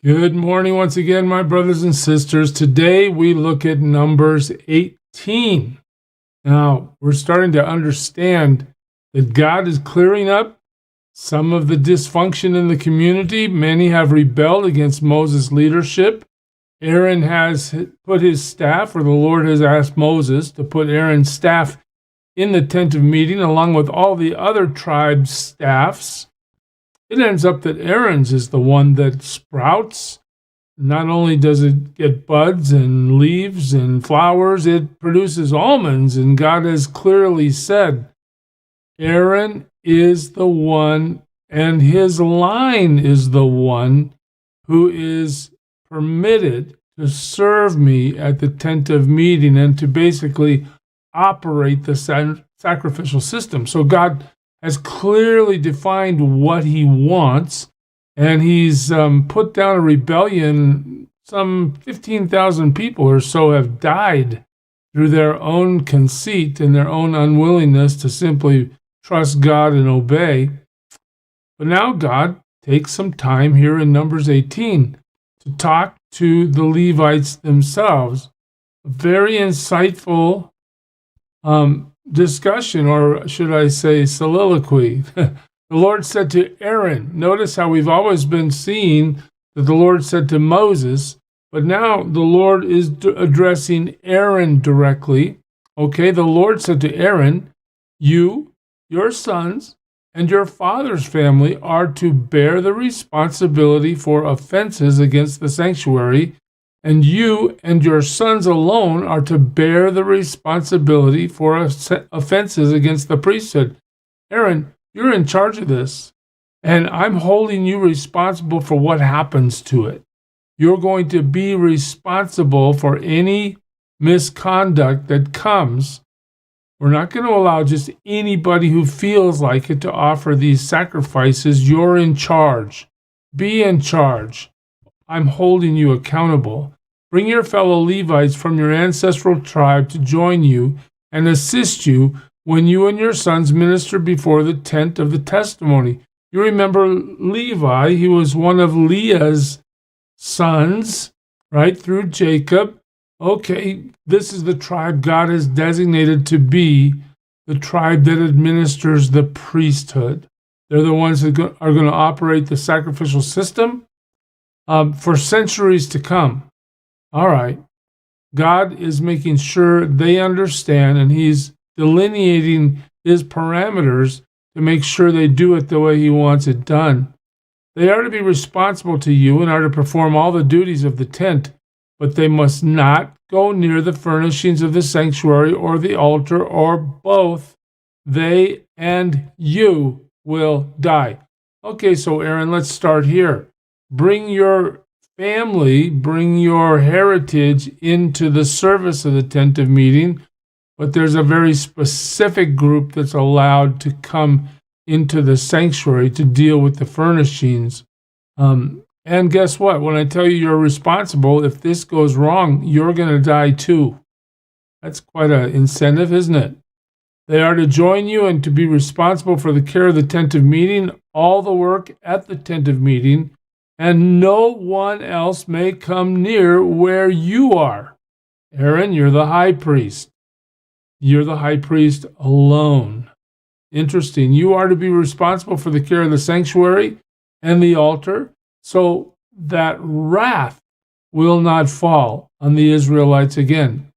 Good morning once again, my brothers and sisters. Today we look at Numbers 18. Now, we're starting to understand that God is clearing up some of the dysfunction in the community. Many have rebelled against Moses' leadership. Aaron has put his staff, or the Lord has asked Moses to put Aaron's staff in the tent of meeting along with all the other tribes' staffs. It ends up that Aaron's is the one that sprouts. Not only does it get buds and leaves and flowers, it produces almonds. And God has clearly said, Aaron is the one, and his line is the one who is permitted to serve me at the tent of meeting and to basically operate the sacrificial system. So God has clearly defined what he wants, and he's put down a rebellion. Some 15,000 people or so have died through their own conceit and their own unwillingness to simply trust God and obey. But now God takes some time here in Numbers 18 to talk to the Levites themselves. A very insightful discussion, or should I say soliloquy. The Lord said to Aaron, notice how we've always been seeing that the Lord said to Moses, but now the Lord is addressing Aaron directly. Okay, the Lord said to Aaron, you, your sons, and your father's family are to bear the responsibility for offenses against the sanctuary, and you and your sons alone are to bear the responsibility for offenses against the priesthood. Aaron, you're in charge of this, and I'm holding you responsible for what happens to it. You're going to be responsible for any misconduct that comes. We're not going to allow just anybody who feels like it to offer these sacrifices. You're in charge. Be in charge. I'm holding you accountable. Bring your fellow Levites from your ancestral tribe to join you and assist you when you and your sons minister before the tent of the testimony. You remember Levi, he was one of Leah's sons, right, through Jacob. Okay, this is the tribe God has designated to be the tribe that administers the priesthood. They're the ones that are going to operate the sacrificial system for centuries to come. All right, God is making sure they understand, and he's delineating his parameters to make sure they do it the way he wants it done. They are to be responsible to you and are to perform all the duties of the tent, but they must not go near the furnishings of the sanctuary or the altar, or both. They and you will die. Okay, so Aaron, let's start here. Bring your family, bring your heritage into the service of the tent of meeting, but there's a very specific group that's allowed to come into the sanctuary to deal with the furnishings. And guess what? When I tell you you're responsible, if this goes wrong, you're going to die too. That's quite an incentive, isn't it? They are to join you and to be responsible for the care of the tent of meeting, all the work at the tent of meeting, and no one else may come near where you are. Aaron, you're the high priest. You're the high priest alone. Interesting. You are to be responsible for the care of the sanctuary and the altar, so that wrath will not fall on the Israelites again.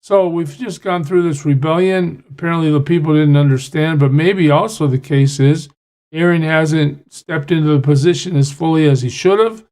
So we've just gone through this rebellion. Apparently the people didn't understand, but maybe also the case is Aaron hasn't stepped into the position as fully as he should have.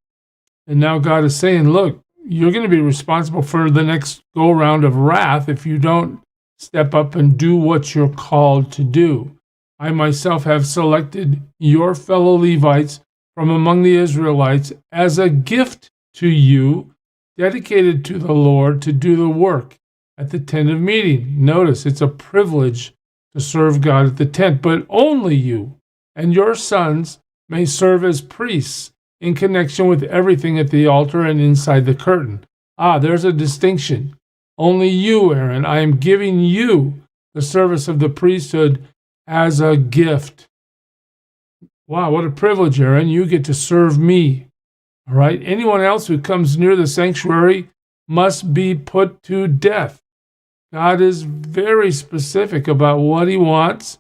And now God is saying, look, you're going to be responsible for the next go-round of wrath if you don't step up and do what you're called to do. I myself have selected your fellow Levites from among the Israelites as a gift to you, dedicated to the Lord to do the work at the tent of meeting. Notice, it's a privilege to serve God at the tent, but only you and your sons may serve as priests in connection with everything at the altar and inside the curtain. There's a distinction. Only you, Aaron, I am giving you the service of the priesthood as a gift. Wow, what a privilege, Aaron. You get to serve me. All right. Anyone else who comes near the sanctuary must be put to death. God is very specific about what he wants,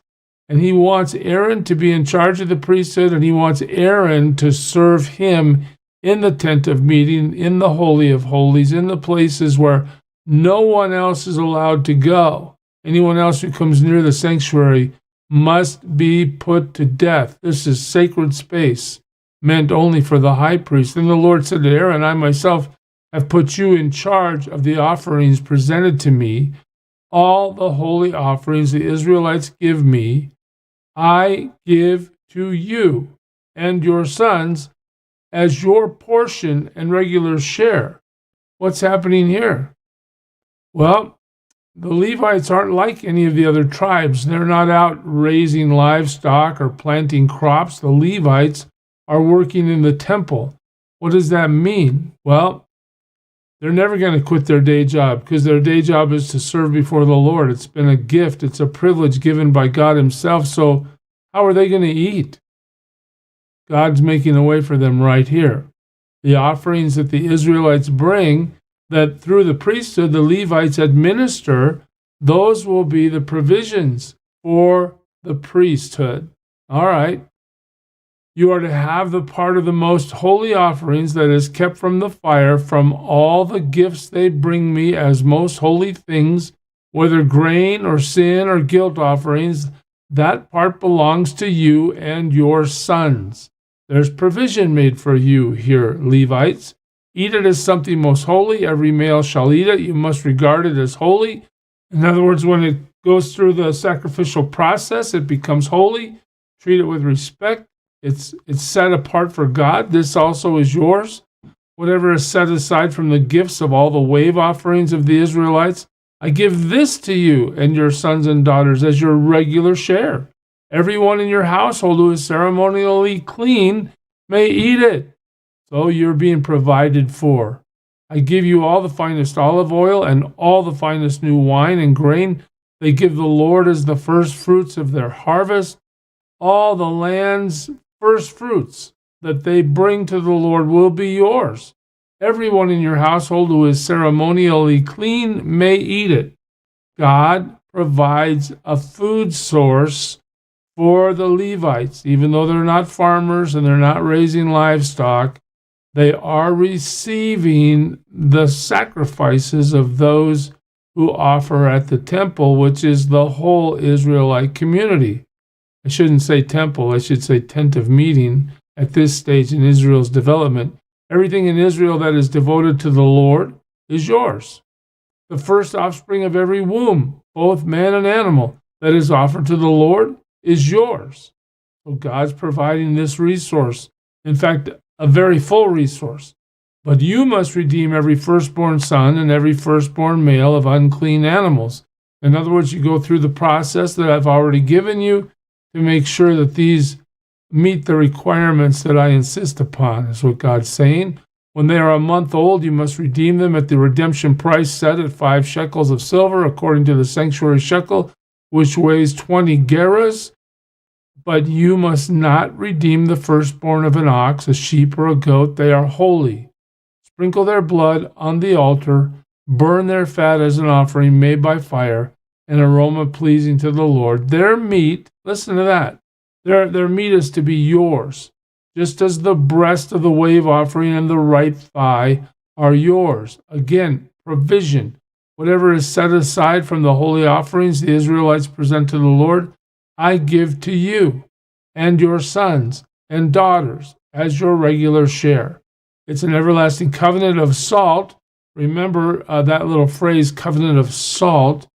and he wants Aaron to be in charge of the priesthood, and he wants Aaron to serve him in the tent of meeting, in the Holy of Holies, in the places where no one else is allowed to go. Anyone else who comes near the sanctuary must be put to death. This is sacred space, meant only for the high priest. Then the Lord said to Aaron, I myself have put you in charge of the offerings presented to me. All the holy offerings the Israelites give me, I give to you and your sons as your portion and regular share. What's happening here? Well, the Levites aren't like any of the other tribes. They're not out raising livestock or planting crops. The Levites are working in the temple. What does that mean? Well, they're never going to quit their day job, because their day job is to serve before the Lord. It's been a gift. It's a privilege given by God himself. So how are they going to eat? God's making a way for them right here. The offerings that the Israelites bring, that through the priesthood the Levites administer, those will be the provisions for the priesthood. All right. You are to have the part of the most holy offerings that is kept from the fire, from all the gifts they bring me as most holy things, whether grain or sin or guilt offerings. That part belongs to you and your sons. There's provision made for you here, Levites. Eat it as something most holy. Every male shall eat it. You must regard it as holy. In other words, when it goes through the sacrificial process, it becomes holy. Treat it with respect. It's set apart for God. This also is yours. Whatever is set aside from the gifts of all the wave offerings of the Israelites, I give this to you and your sons and daughters as your regular share. Everyone in your household who is ceremonially clean may eat it. So you're being provided for. I give you all the finest olive oil and all the finest new wine and grain. They give the Lord as the first fruits of their harvest. All the land's first fruits that they bring to the Lord will be yours. Everyone in your household who is ceremonially clean may eat it. God provides a food source for the Levites. Even though they're not farmers and they're not raising livestock, they are receiving the sacrifices of those who offer at the temple, which is the whole Israelite community. I shouldn't say temple, I should say tent of meeting at this stage in Israel's development. Everything in Israel that is devoted to the Lord is yours. The first offspring of every womb, both man and animal, that is offered to the Lord is yours. So God's providing this resource. In fact, a very full resource. But you must redeem every firstborn son and every firstborn male of unclean animals. In other words, you go through the process that I've already given you to make sure that these meet the requirements that I insist upon, is what God's saying. When they are a month old, you must redeem them at the redemption price set at 5 shekels of silver, according to the sanctuary shekel, which weighs 20 gerahs. But you must not redeem the firstborn of an ox, a sheep, or a goat. They are holy. Sprinkle their blood on the altar, burn their fat as an offering made by fire, an aroma pleasing to the Lord. Their meat, listen to that, their meat is to be yours, just as the breast of the wave offering and the right thigh are yours. Again, provision. Whatever is set aside from the holy offerings the Israelites present to the Lord, I give to you and your sons and daughters as your regular share. It's an everlasting covenant of salt. Remember that little phrase, covenant of salt.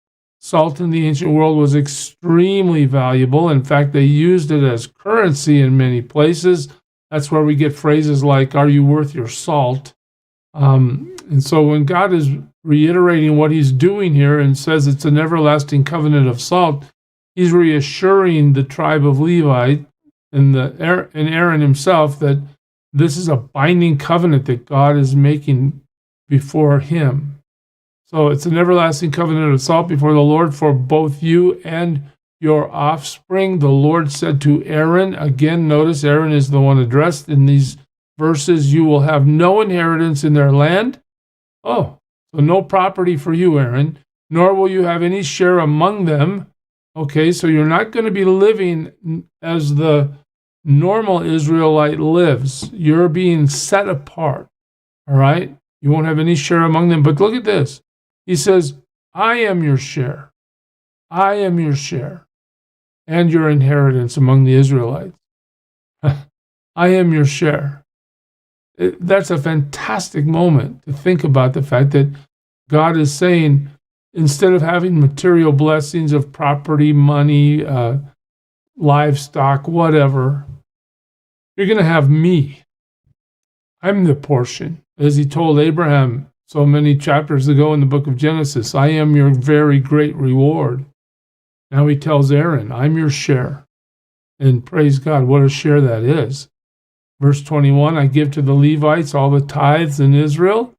Salt in the ancient world was extremely valuable. In fact, they used it as currency in many places. That's where we get phrases like, are you worth your salt? And so when God is reiterating what he's doing here and says it's an everlasting covenant of salt, he's reassuring the tribe of Levi and Aaron himself that this is a binding covenant that God is making before him. So it's an everlasting covenant of salt before the Lord for both you and your offspring. The Lord said to Aaron, again, notice Aaron is the one addressed in these versus you will have no inheritance in their land. Oh, so no property for you, Aaron, nor will you have any share among them. Okay, so you're not going to be living as the normal Israelite lives. You're being set apart. All right? You won't have any share among them. But look at this. He says, I am your share. I am your share and your inheritance among the Israelites. I am your share. That's a fantastic moment to think about the fact that God is saying, instead of having material blessings of property, money, livestock, whatever, you're going to have me. I'm the portion. As he told Abraham so many chapters ago in the book of Genesis, I am your very great reward. Now he tells Aaron, I'm your share. And praise God, what a share that is. Verse 21, I give to the Levites all the tithes in Israel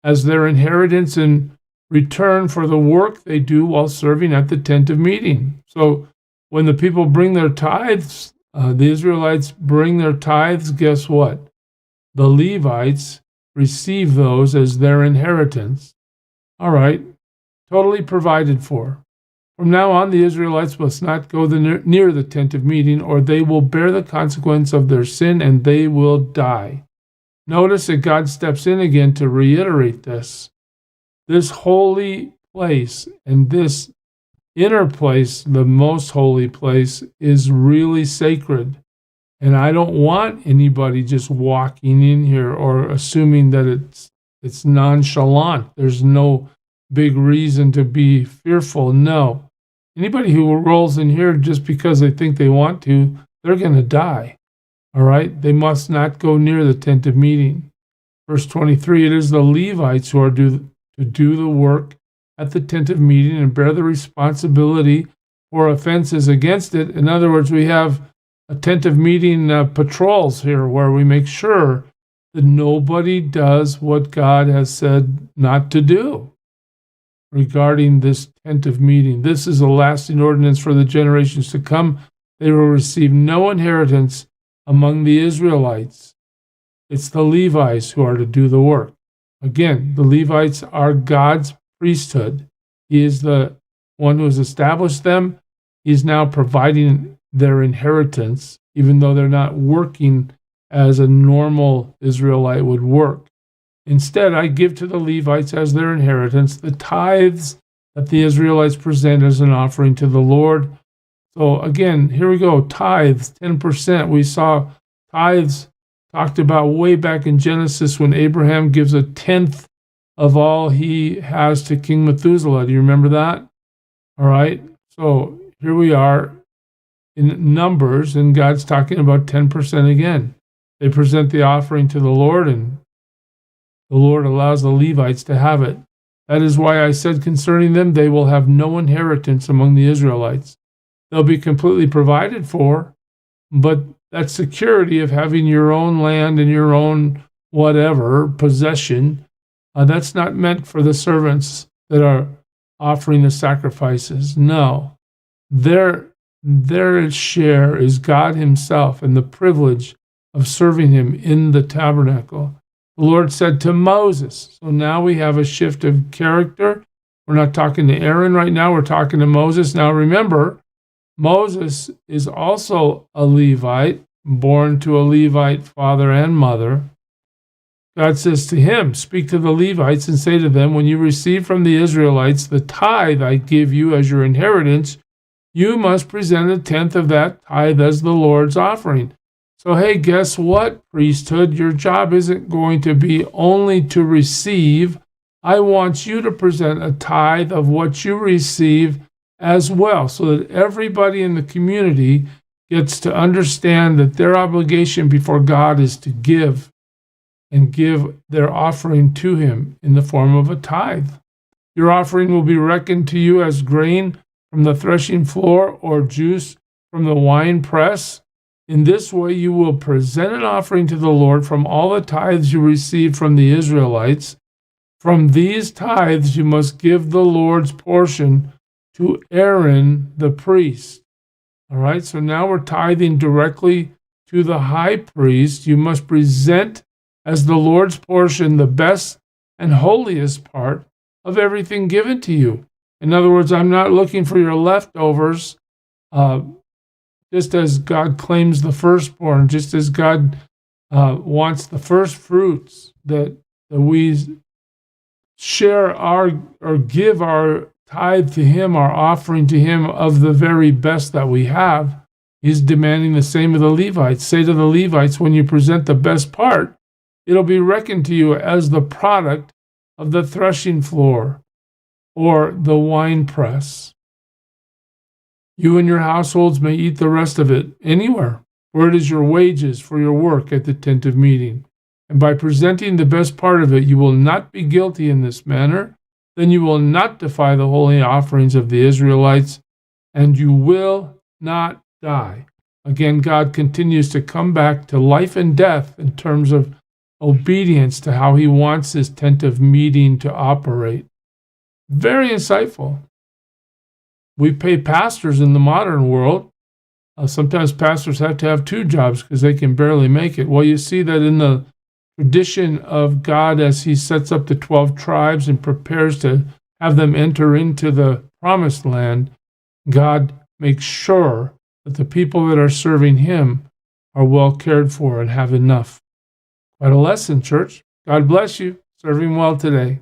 as their inheritance in return for the work they do while serving at the tent of meeting. So when the people bring their tithes, the Israelites bring their tithes, guess what? The Levites receive those as their inheritance. All right, totally provided for. From now on, the Israelites must not go near the tent of meeting, or they will bear the consequence of their sin and they will die. Notice that God steps in again to reiterate this. This holy place and this inner place, the most holy place, is really sacred. And I don't want anybody just walking in here or assuming that it's nonchalant. There's no big reason to be fearful. No. Anybody who rolls in here just because they think they want to, they're going to die. All right? They must not go near the tent of meeting. Verse 23, it is the Levites who are to do the work at the tent of meeting and bear the responsibility for offenses against it. In other words, we have a tent of meeting patrols here where we make sure that nobody does what God has said not to do regarding this tent of meeting. This is a lasting ordinance for the generations to come. They will receive no inheritance among the Israelites. It's the Levites who are to do the work. Again, the Levites are God's priesthood. He is the one who has established them. He is now providing their inheritance, even though they're not working as a normal Israelite would work. Instead, I give to the Levites as their inheritance the tithes that the Israelites present as an offering to the Lord. So again, here we go, tithes, 10%. We saw tithes talked about way back in Genesis when Abraham gives a tenth of all he has to King Methuselah. Do you remember that? All right, so here we are in Numbers, and God's talking about 10% again. They present the offering to the Lord, and the Lord allows the Levites to have it. That is why I said concerning them, they will have no inheritance among the Israelites. They'll be completely provided for, but that security of having your own land and your own whatever possession, that's not meant for the servants that are offering the sacrifices. No, their share is God himself and the privilege of serving him in the tabernacle. The Lord said to Moses, so now we have a shift of character. We're not talking to Aaron right now, we're talking to Moses. Now remember, Moses is also a Levite, born to a Levite father and mother. God says to him, speak to the Levites and say to them, when you receive from the Israelites the tithe I give you as your inheritance, you must present a tenth of that tithe as the Lord's offering. So, hey, guess what, priesthood? Your job isn't going to be only to receive. I want you to present a tithe of what you receive as well, so that everybody in the community gets to understand that their obligation before God is to give and give their offering to him in the form of a tithe. Your offering will be reckoned to you as grain from the threshing floor or juice from the wine press. In this way, you will present an offering to the Lord from all the tithes you receive from the Israelites. From these tithes, you must give the Lord's portion to Aaron the priest. All right, so now we're tithing directly to the high priest, you must present as the Lord's portion the best and holiest part of everything given to you. In other words, I'm not looking for your leftovers, just as God claims the firstborn, just as God wants the first fruits that we share our or give our tithe to Him, our offering to Him of the very best that we have. He's demanding the same of the Levites. Say to the Levites, when you present the best part, it'll be reckoned to you as the product of the threshing floor or the winepress. You and your households may eat the rest of it anywhere, for it is your wages for your work at the tent of meeting. And by presenting the best part of it, you will not be guilty in this manner. Then you will not defy the holy offerings of the Israelites, and you will not die. Again, God continues to come back to life and death in terms of obedience to how He wants His tent of meeting to operate. Very insightful. We pay pastors in the modern world. Sometimes pastors have to have two jobs because they can barely make it. Well, you see that in the tradition of God as He sets up the 12 tribes and prepares to have them enter into the promised land, God makes sure that the people that are serving Him are well cared for and have enough. Quite a lesson, church. God bless you. Serving well today.